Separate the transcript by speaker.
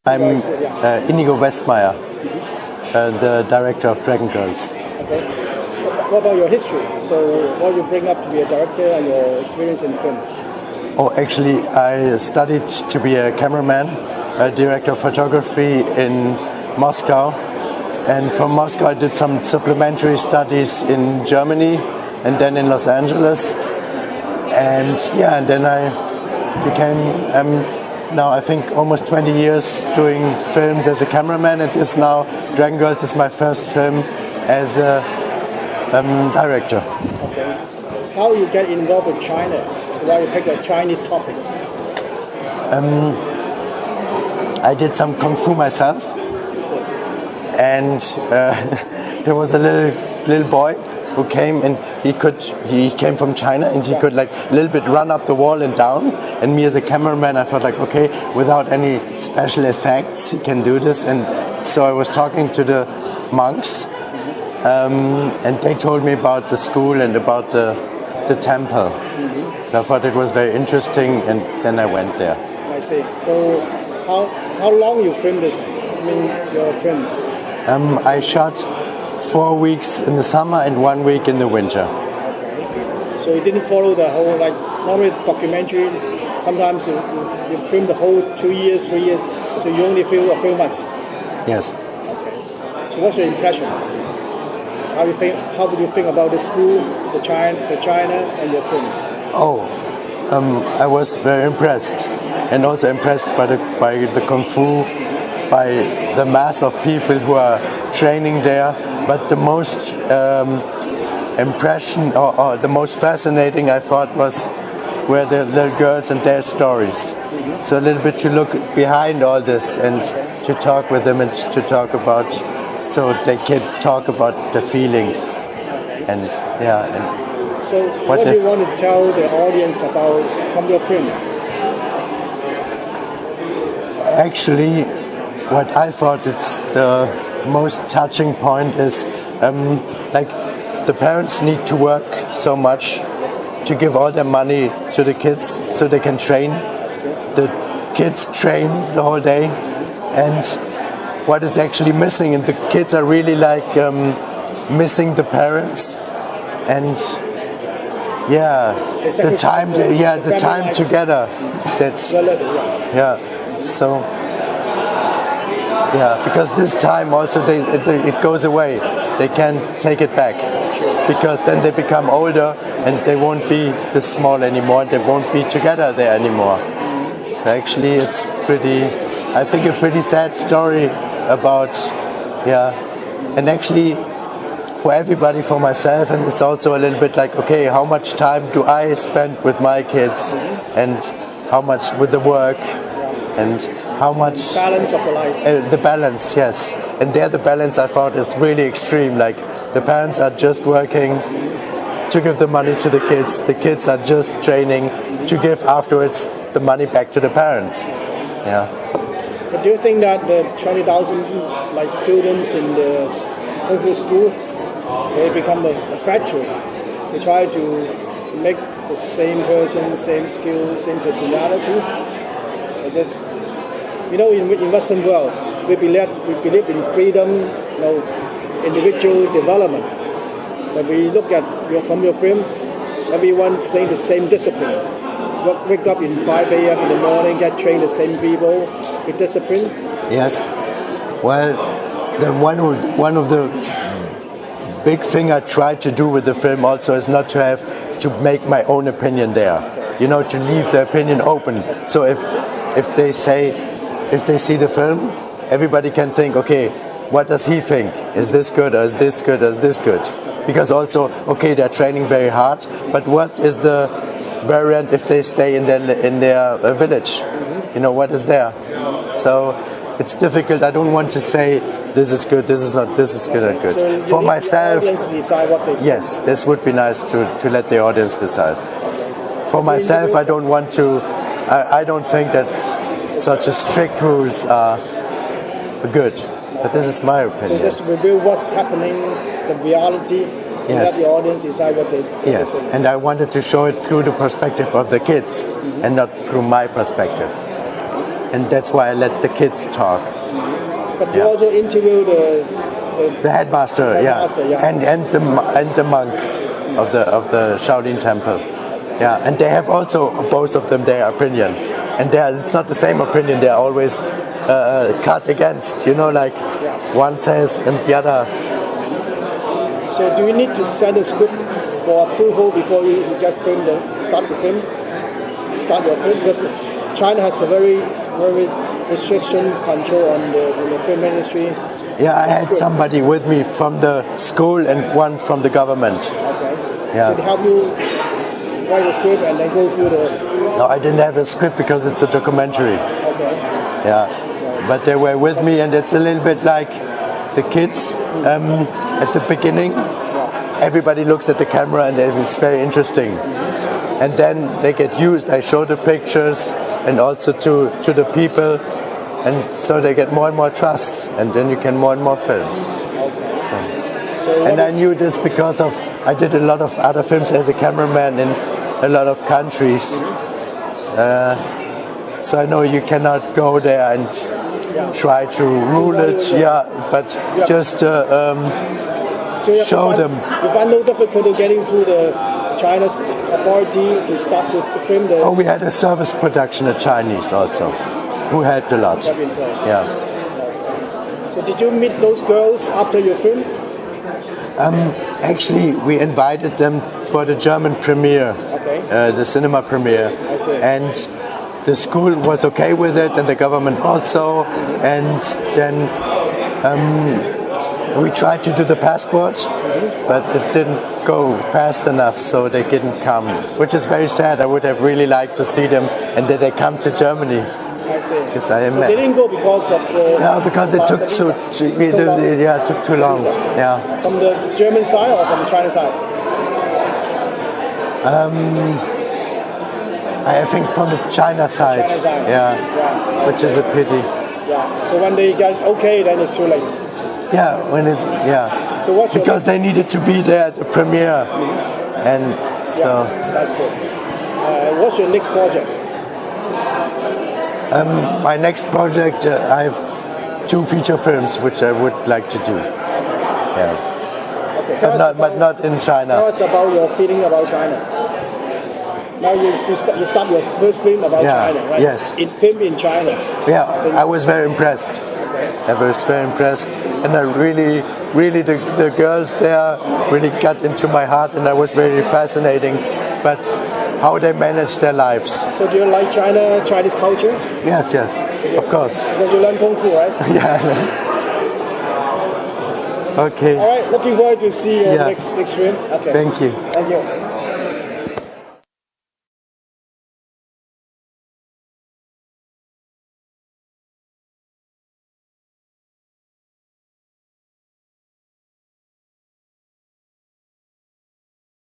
Speaker 1: I'm Inigo Westmeyer, the director of Dragon Girls.
Speaker 2: Okay. What about your history? So what you bring up to be a director and your experience in film?
Speaker 1: Oh, actually, I studied to be a cameraman, a director of photography in Moscow. And from Moscow I did some supplementary studies in Germany and then in Los Angeles. And then I became, now I think almost 20 years doing films as a cameraman, and this now, Dragon Girls is my first film as a director.
Speaker 2: Okay. How you get involved with China? So why you pick up Chinese topics?
Speaker 1: I did some Kung Fu myself, and there was a little boy who came, and he came from China, and he could like a little bit run up the wall and down, and me as a cameraman I felt like, okay, without any special effects he can do this. And so I was talking to the monks, and they told me about the school and about the temple. So I thought it was very interesting, and then I went there.
Speaker 2: I see. So how long you filmed this? I mean, your film?
Speaker 1: I shot 4 weeks in the summer and 1 week in the winter.
Speaker 2: Okay. So you didn't follow the whole, like, normally documentary, sometimes you film the whole 2 years, 3 years, so you only film a few months.
Speaker 1: Yes.
Speaker 2: Okay. So what's your impression? How would you think about the school, the China and your film?
Speaker 1: I was very impressed, and also impressed by the Kung Fu, by the mass of people who are training there. But the most impression or the most fascinating I thought were the little girls and their stories. Mm-hmm. So a little bit to look behind all this and to talk with them and to talk about, so they can talk about the feelings. And
Speaker 2: so what do you want to tell the audience about from your film?
Speaker 1: Actually, what I thought is the most touching point is like the parents need to work so much to give all their money to the kids so they can train. The kids train the whole day, and what is actually missing, and the kids are really like missing the parents, and the time together. That's so. Yeah, because this time also it goes away. They can't take it back, because then they become older and they won't be this small anymore. They won't be together there anymore. So actually, it's I think a pretty sad story about, and actually for everybody, for myself, and it's also a little bit like, okay, how much time do I spend with my kids, and how much with the work, and how much
Speaker 2: balance of the life.
Speaker 1: The balance, yes. And there the balance I found is really extreme. Like the parents are just working to give the money to the kids are just training to give afterwards the money back to the parents. Yeah.
Speaker 2: But do you think that the 20,000 like students in the local school, they become a factory? They try to make the same person, same skill, same personality? Is it? You know, in Western world, we believe in freedom, individual development. When we look at from your film, everyone staying the same discipline. Wake up in 5 a.m. in the morning, get trained the same people with discipline.
Speaker 1: Yes. Well, one of the big thing I tried to do with the film also is not to have to make my own opinion there. You know, to leave the opinion open. So if they see the film, everybody can think, okay, what does he think? Is this good, or is this good, or is this good? Because also, okay, they're training very hard, but what is the variant if they stay in their village? You know, what is there? So it's difficult. I don't want to say this is good, this is not, this is good and good.
Speaker 2: So
Speaker 1: for myself,
Speaker 2: decide what they
Speaker 1: yes, this would be nice to let the audience decide. For myself, I don't want to. I don't think that such a strict rules are good, but this is my opinion.
Speaker 2: So just reveal what's happening, the reality, and let the audience decide what they
Speaker 1: Yes, and I wanted to show it through the perspective of the kids, and not through my perspective. and that's why I let the kids talk.
Speaker 2: But you also interview
Speaker 1: The headmaster, and the monk of the Shaolin temple, and they have also both of them their opinion, and it's not the same opinion. They're always cut against, like one says and the other.
Speaker 2: So do you need to send a script for approval before you get filmed? Start your film? Because China has a very restriction control on the film industry.
Speaker 1: Yeah, I had somebody with me from the school and one from the government.
Speaker 2: Okay.
Speaker 1: Yeah.
Speaker 2: So they help you write a script and then go through the...
Speaker 1: No, I didn't have a script because it's a documentary.
Speaker 2: Okay.
Speaker 1: Yeah. But they were with me, and it's a little bit like the kids at the beginning. Everybody looks at the camera and it's very interesting. And then they get used. I show the pictures and also to the people. And so they get more and more trust, and then you can more and more film. And I knew this because I did a lot of other films as a cameraman in a lot of countries. So I know you cannot go there and try to rule it, but just show them.
Speaker 2: You find no difficulty getting through the China's authority to start to film the...
Speaker 1: Oh, we had a service production at Chinese also, who helped a lot. Yeah.
Speaker 2: So did you meet those girls after your film?
Speaker 1: Actually, we invited them for the German premiere, the cinema premiere.
Speaker 2: I see.
Speaker 1: And the school was okay with it, and the government also. And then we tried to do the passport, but it didn't go fast enough, so they didn't come, which is very sad. I would have really liked to see them, and that they come to Germany.
Speaker 2: I see.
Speaker 1: So
Speaker 2: they didn't go because of the...
Speaker 1: No, because it took too long. Yeah.
Speaker 2: From the German side or from the China side?
Speaker 1: I think from the China side. Yeah. Which is a pity.
Speaker 2: Yeah. So when they get okay, then it's too late.
Speaker 1: Yeah,
Speaker 2: So what's your
Speaker 1: because they needed to be there at the premiere, and so.
Speaker 2: That's good. What's your next project?
Speaker 1: My next project, I have 2 feature films which I would like to do. Yeah.
Speaker 2: Okay.
Speaker 1: But not in China.
Speaker 2: Tell us about your feeling about China. Now you start your first film about China, right?
Speaker 1: Yes.
Speaker 2: Film in China.
Speaker 1: Yeah, I was very impressed. I was very impressed, and I really the girls there really got into my heart, and that was very fascinating. But how they manage their lives.
Speaker 2: So do you like Chinese culture?
Speaker 1: Yes, of course.
Speaker 2: Because you learn Kung Fu, right?
Speaker 1: Yeah. Okay.
Speaker 2: All right, looking forward to see your next film. Okay.
Speaker 1: Thank you.
Speaker 2: Thank you.